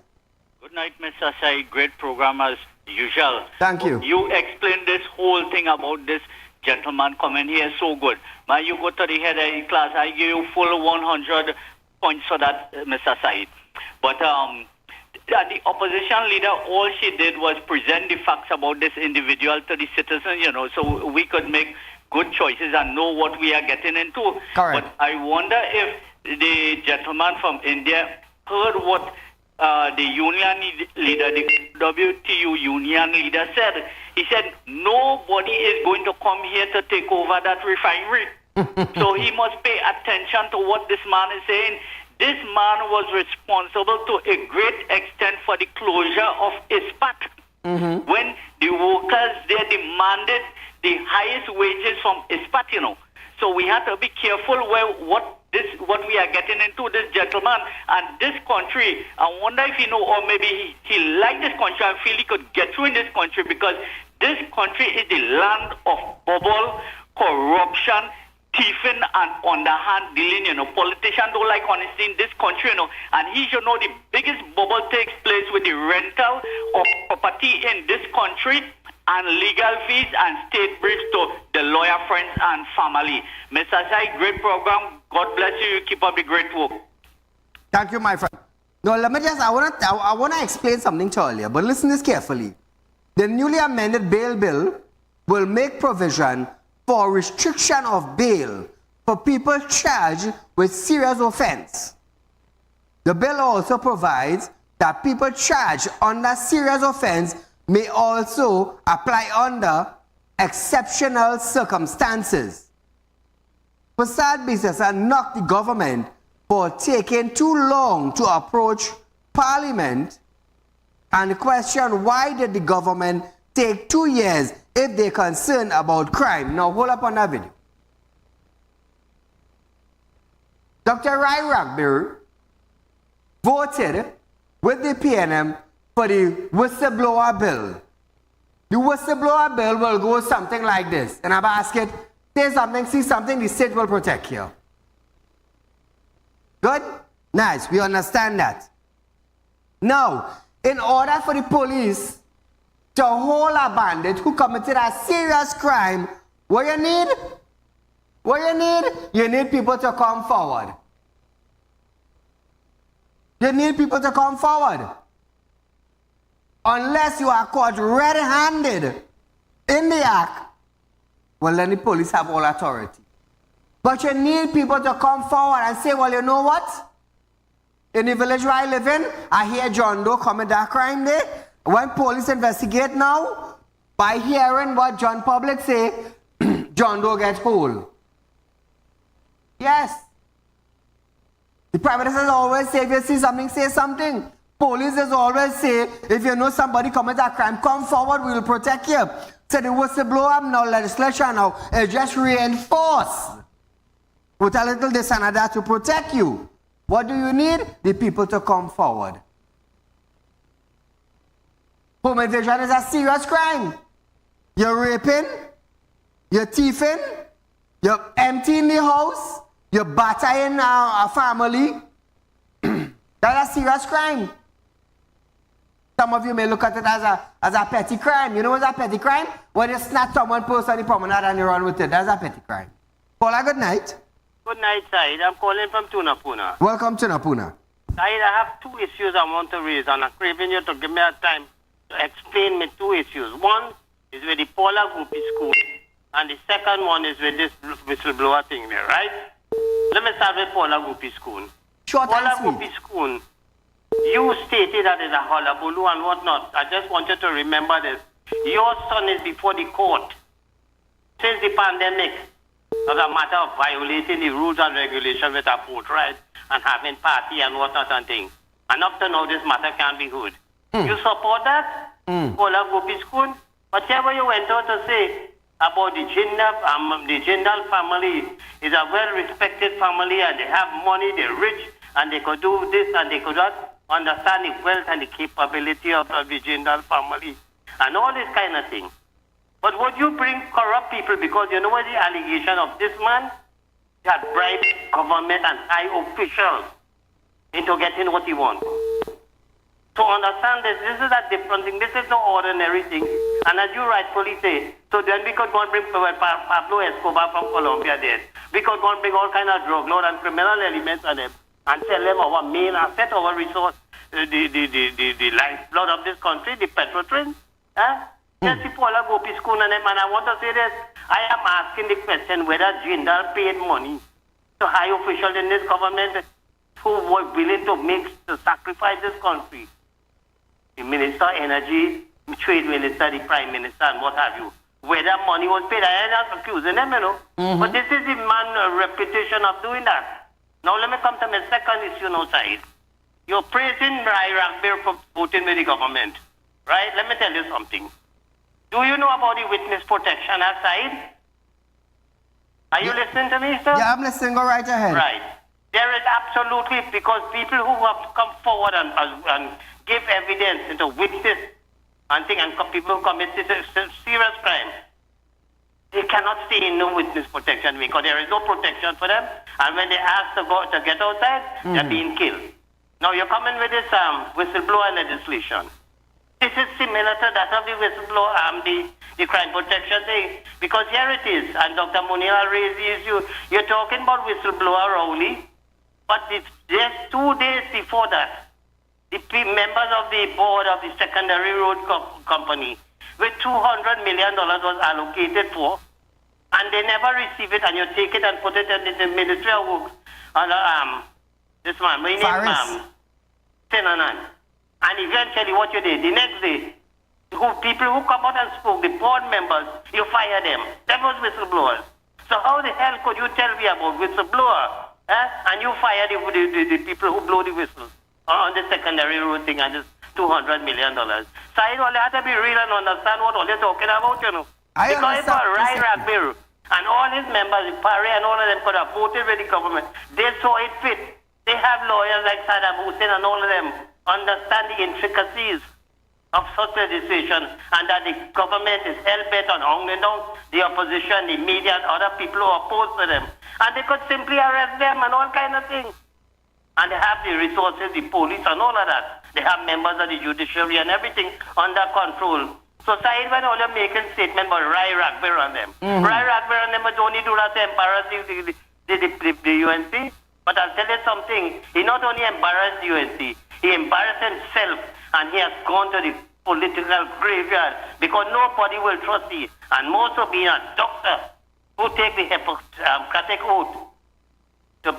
Good night, Mr. Said. Great program as usual. Thank you. You explained this whole thing about this gentleman coming here so good. Man, you go to the head of the class, I give you full 100 points for that, Mr. Said. But the opposition leader, all she did was present the facts about this individual to the citizens, you know, so we could make good choices and know what we are getting into. Correct. But I wonder if the gentleman from India heard what the union leader, the WTU union leader said. He said, nobody is going to come here to take over that refinery. So he must pay attention to what this man is saying. This man was responsible to a great extent for the closure of his have to be careful what we are getting into, this gentleman and this country. I wonder if or maybe he liked this country and feel he could get through in this country, because this country is the land of bubble, corruption, thieving and underhand dealing, Politicians don't like honesty in this country, And he should know the biggest bubble takes place with the rental of property in this country and legal fees and state bribes to the lawyer friends and family. Mr. Said, great program. God bless you. You keep up the great work. Thank you, my friend. No, let me just, I wanna explain something to earlier, but listen this carefully. The newly amended bail bill will make provision for restriction of bail for people charged with serious offense. The bill also provides that people charged under serious offense may also apply under exceptional circumstances. Facade businesses knocked the government for taking too long to approach Parliament and question, why did the government take 2 years if they're concerned about crime? Now hold up on that video. Dr. Rai Ragbir voted with the PNM for the whistleblower bill. The whistleblower bill will go something like this. And I ask it, say something, see something, the state will protect you. Good? Nice, we understand that. Now, in order for the police to hold a bandit who committed a serious crime, what you need? What you need? You need people to come forward. You need people to come forward. Unless you are caught red-handed in the act, well, then the police have all authority. But you need people to come forward and say, well, you know what? In the village where I live in, I hear John Doe commit that crime there. When police investigate now, by hearing what John Public say, John Doe gets hold. Yes. The Prime Minister always say, if you see something, say something. Police is always say, if you know somebody commit a crime, come forward, we will protect you. So the whistleblower now legislation now is just reinforced with a little this and that to protect you. What do you need? The people to come forward. Home invasion is a serious crime. You're raping, you're thieving, you're emptying the house, you're battering a family. That's a serious crime. Some of you may look at it as a petty crime. You know what's a petty crime? When you snatch someone person on the promenade and you run with it. That's a petty crime. Paula, good night. Good night, Said. I'm calling from Tunapuna. Welcome to Napuna. Said, I have 2 issues I want to raise, and I'm craving you to give me a time to explain me 2 issues. One is with the Paula Guppy School, and the second one is with this whistleblower thing there, right? Let me start with Paula Guppy School. Paula Guppy School, you stated that it's a hullabaloo and whatnot. I just want you to remember this. Your son is before the court since the pandemic. As a matter of violating the rules and regulations with a boat ride and having party and whatnot and things. And up to now, this matter can't be heard. You support that? Paula Guppy School? Whatever you went on to say about the Jindal family is a well-respected family and they have money, they're rich, and they could do this and they could not understand the wealth and the capability of the Jindal family and all this kind of thing. But would you bring corrupt people, because you know what the allegation of this man? He had bribed government and high officials into getting what he wants. To understand this is a different thing. This is no ordinary thing. And as you rightfully say, so then we could go and bring Pablo Escobar from Colombia there. We could go and bring all kind of drug lord and criminal elements on them and sell them our main asset, our resource, the lifeblood of this country, the petrol train. Yes, people are go to school and I want to say this. I am asking the question whether Jindal paid money to high officials in this government who were willing to sacrifice this country. The Minister of Energy, the Trade Minister, the Prime Minister, and what have you. Whether money was paid, I am not accusing them, But this is the man's reputation of doing that. Now let me come to my second issue now, Said. You're praising Rai Ragbir for voting with the government, right? Let me tell you something. Do you know about the Witness Protection Act, Said? Are you listening to me, sir? Yeah, I'm listening. Go right ahead. Right. There is absolutely, because people who have come forward and give evidence into witness and people who commit serious crime, they cannot stay in no witness protection because there is no protection for them. And when they ask to get outside, they're being killed. Now you're coming with this whistleblower legislation. This is similar to that of the whistleblower, the crime protection thing. Because here it is, and Dr. Munir raised the issue. You're talking about whistleblower only, but it's just 2 days before that, the members of the board of the secondary road company, with $200 million was allocated for, and they never receive it, and you take it and put it in the Ministry of Works under this man, my name Sinanan. And eventually what you did, the next day, people who come out and spoke, the board members, you fire them. That was whistleblowers. So how the hell could you tell me about whistleblower? And you fire the people who blow the whistle on the secondary road thing and this $200 million. Saieed Ali had to be real and understand what all you're talking about, you know. Because if Rai Ragbir and all his members, Pari and all of them could have voted with the government, they saw it fit. They have lawyers like Saddam Hussein and all of them understand the intricacies of such a decision, and that the government is hell-bent on hounding down the opposition, the media, and other people who are opposed to them. And they could simply arrest them and all kind of things. And they have the resources, the police and all of that. They have members of the judiciary and everything under control. So Saieed, when all you're making statement about Rai Ragbir on them. Rai Ragbir on them only do that to embarrass the UNC. But I'll tell you something. He not only embarrassed the UNC, he embarrassed himself, and he has gone to the political graveyard because nobody will trust him. And more so being a doctor who take the Hippocratic oath to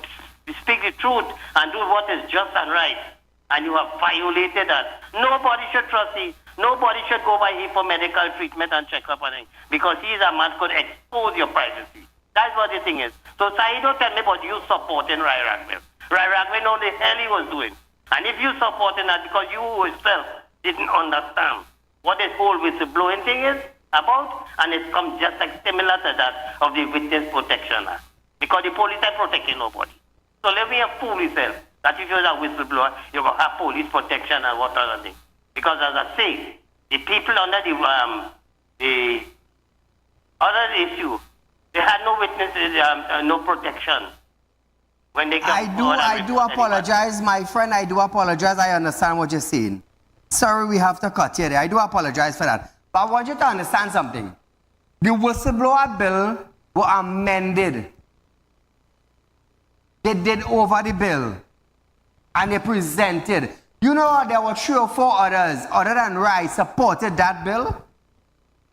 speak the truth and do what is just and right. And you have violated that. Nobody should trust him. Nobody should go by him for medical treatment and check-up on him because he is a man who could expose your privacy. That's what the thing is. So Saieed, don't tell me about you supporting Rai Ragbir. Rai Ragbir know the hell he was doing. And if you supporting that because you yourself didn't understand what this whole whistleblowing thing is about, and it comes just like similar to that of the Witness Protection Act. Because the police are protecting nobody. So let me fool yourself that if you're a whistleblower, you're going to have police protection and what other thing. Because as I say, the people under the other issue, they had no witnesses, no protection. When they I do apologize, my friend. I do apologize. I understand what you're saying. Sorry, we have to cut you there. I do apologize for that. But I want you to understand something. The whistleblower bill was amended. They did over the bill. And they presented. You know, there were 3 or 4 others, other than Rice, supported that bill.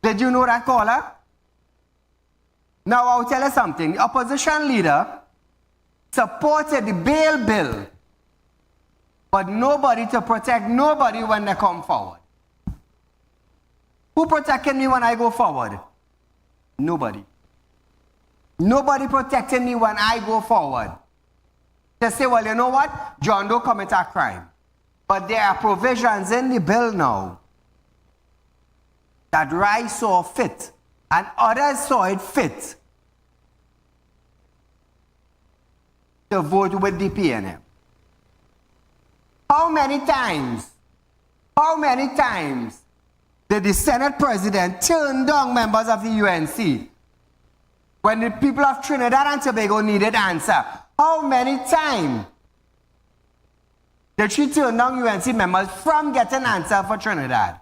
Did you know that, caller? Now, I'll tell you something. The opposition leader supported the bail bill, but nobody to protect nobody when they come forward. Who protected me when I go forward? Nobody. Nobody protected me when I go forward. They say, well, you know what? John Doe commit a crime. But there are provisions in the bill now that Rice saw fit and others saw it fit to vote with the PNM. How many times did the Senate President turn down members of the UNC when the people of Trinidad and Tobago needed answer? How many times did she turn down UNC members from getting answer for Trinidad?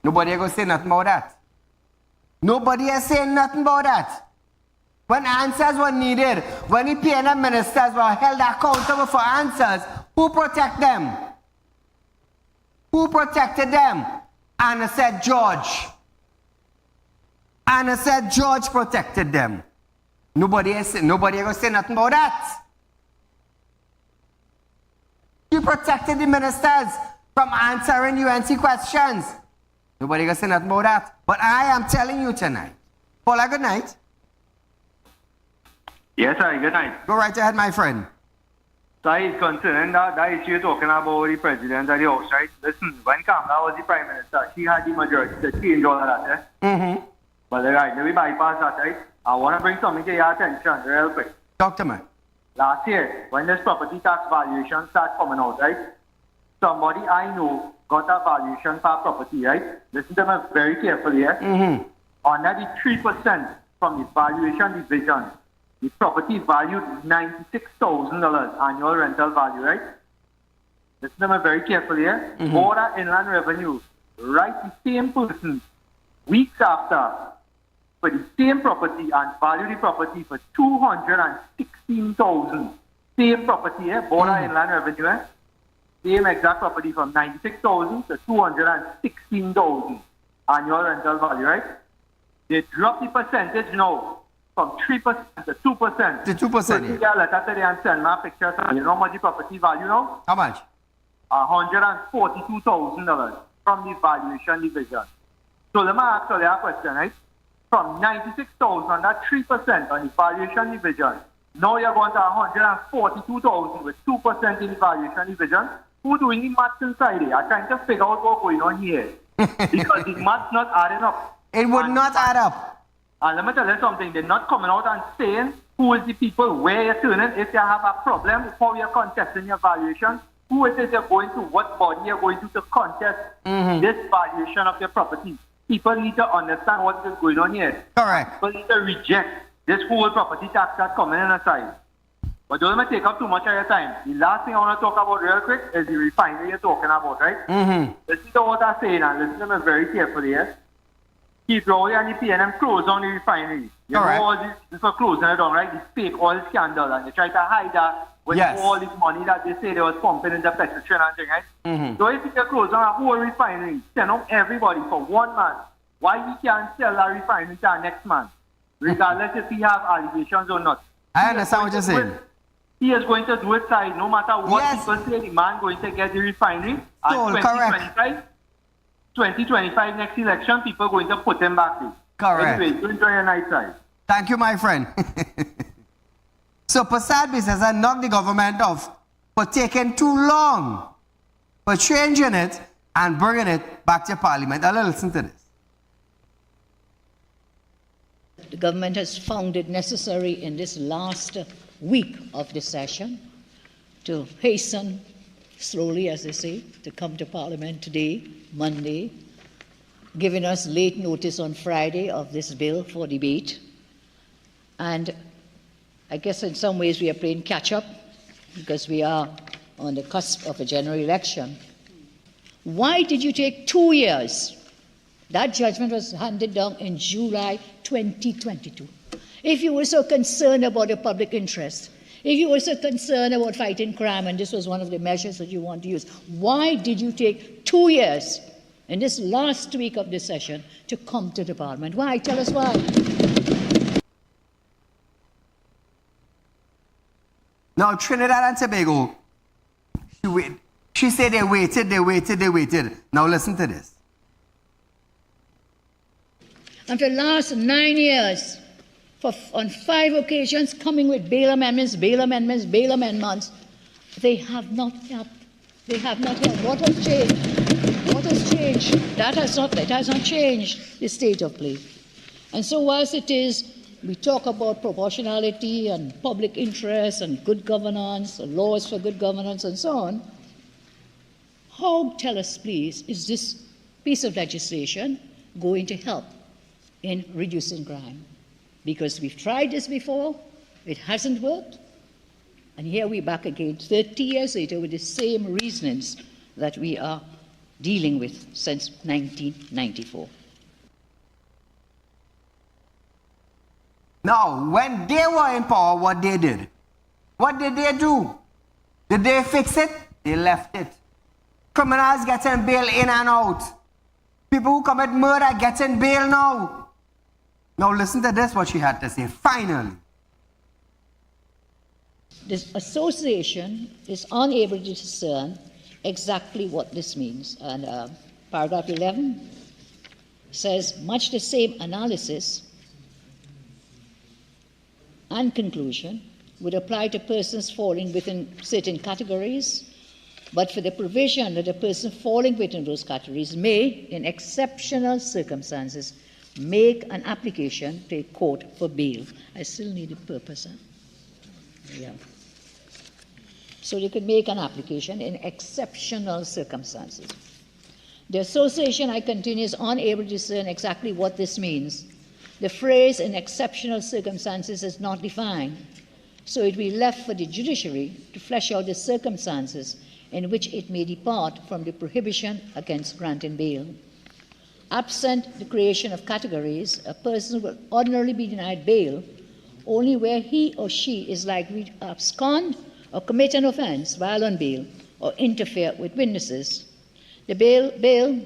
Nobody is going to say nothing about that. Nobody is saying nothing about that. When answers were needed, when the PNM ministers were held accountable for answers, who protect them? Who protected them? Anna said George. Anna said George protected them. Nobody is going to say nothing about that. She protected the ministers from answering UNC questions. Nobody going to say nothing about that. But I am telling you tonight. Paula, good night. Yes, sir. Good night. Go right ahead, my friend. Saieed, concerning that issue you're talking about the president of the House, right? Listen, when Kamala was the prime minister, she had the majority to change all of that, Mm-hmm. But right, let me bypass that, right? I want to bring something to your attention real quick. Talk to me. Last year, when this property tax valuation started coming out, right? Somebody I know got a valuation for property, right? Listen to me very carefully, yeah? Under the 3% from the valuation division, the property is valued $96,000 annual rental value, right? Listen to me very carefully, yeah? Board of Inland Revenue, right? The same person, weeks after, for the same property and value the property for $216,000. Same property, yeah? Board of Inland Revenue, yeah? Same exact property from $96,000 to $216,000 annual rental value, right? They dropped the percentage now from 3% to 2%. To 2%. So you get a letter today and send my pictures. You know how much the property value now? How much? $142,000 from the valuation division. So let me ask you a question, right? From 96,000, that's 3% on the valuation division. Now you're going to 142,000 with 2% in the valuation division. Who's doing the maths inside here? I'm trying to figure out what's going on here. Because the math's not adding up. It would not add up. And let me tell you something. They're not coming out and saying who is the people, where you're turning, if you have a problem, how you're contesting your valuation, who is it you're going to, what body you're going to contest this valuation of your property. People need to understand what is going on here. Correct. People need to reject this whole property tax that's coming in aside. But don't let me take up too much of your time. The last thing I want to talk about real quick is the refinery you're talking about, right? Listen to what I'm saying and listen to me very carefully, yes? Keep Rowley and the PNM close on the refinery. You know all this for closing it down, right? This fake oil scandal, and they try to hide that with all this money that they say they was pumping in the petrol and thing, right? So if you close on a whole refinery, send out everybody for 1 month. Why we can't sell that refinery to our next month, regardless if we have allegations or not? I understand what you're saying. He is going to do it side, no matter what people say, the man going to get the refinery. And 2025 next election, people are going to put him back in. Correct. Anyway, you enjoy your night side. Thank you, my friend. So Prasad says I knocked the government off for taking too long, for changing it and bringing it back to Parliament. I'll listen to this. The government has found it necessary in this last week of the session to hasten, slowly as they say, to come to Parliament today, Monday, giving us late notice on Friday of this bill for debate. And I guess in some ways we are playing catch-up because we are on the cusp of a general election. Why did you take 2 years? That judgment was handed down in July 2022. If you were so concerned about the public interest, if you were so concerned about fighting crime, and this was one of the measures that you want to use, why did you take 2 years in this last week of this session to come to the Parliament? Why? Tell us why. Now, Trinidad and Tobago, she said they waited. Now listen to this. And for the last 9 years, on 5 occasions, coming with bail amendments, they have not helped. They have not helped. What has changed? What has changed? That has not changed the state of play. And so whilst it is, we talk about proportionality and public interest and good governance, laws for good governance and so on, how, tell us please, is this piece of legislation going to help in reducing crime? Because we've tried this before, it hasn't worked, and here we're back again 30 years later with the same reasonings that we are dealing with since 1994. Now, when they were in power, what they did? What did they do? Did they fix it? They left it. Criminals getting bail in and out. People who commit murder getting bail now. Now listen to this, what she had to say, finally. This association is unable to discern exactly what this means. And paragraph 11 says, much the same analysis and conclusion would apply to persons falling within certain categories, but for the provision that a person falling within those categories may, in exceptional circumstances, make an application to a court for bail. I still need a purpose. Yeah. So they could make an application in exceptional circumstances. The association, I continue, is unable to discern exactly what this means. The phrase in exceptional circumstances is not defined, so it will be left for the judiciary to flesh out the circumstances in which it may depart from the prohibition against granting bail. Absent the creation of categories, a person will ordinarily be denied bail only where he or she is likely to abscond or commit an offense while on bail or interfere with witnesses. The bail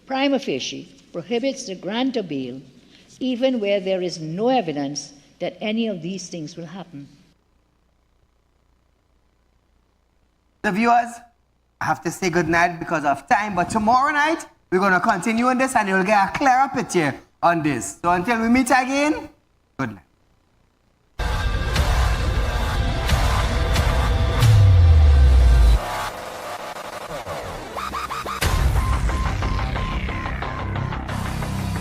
prima facie prohibits the grant of bail even where there is no evidence that any of these things will happen. The viewers, I have to say good night because of time, but tomorrow night we're going to continue on this and you'll get a clearer picture on this. So until we meet again, good night.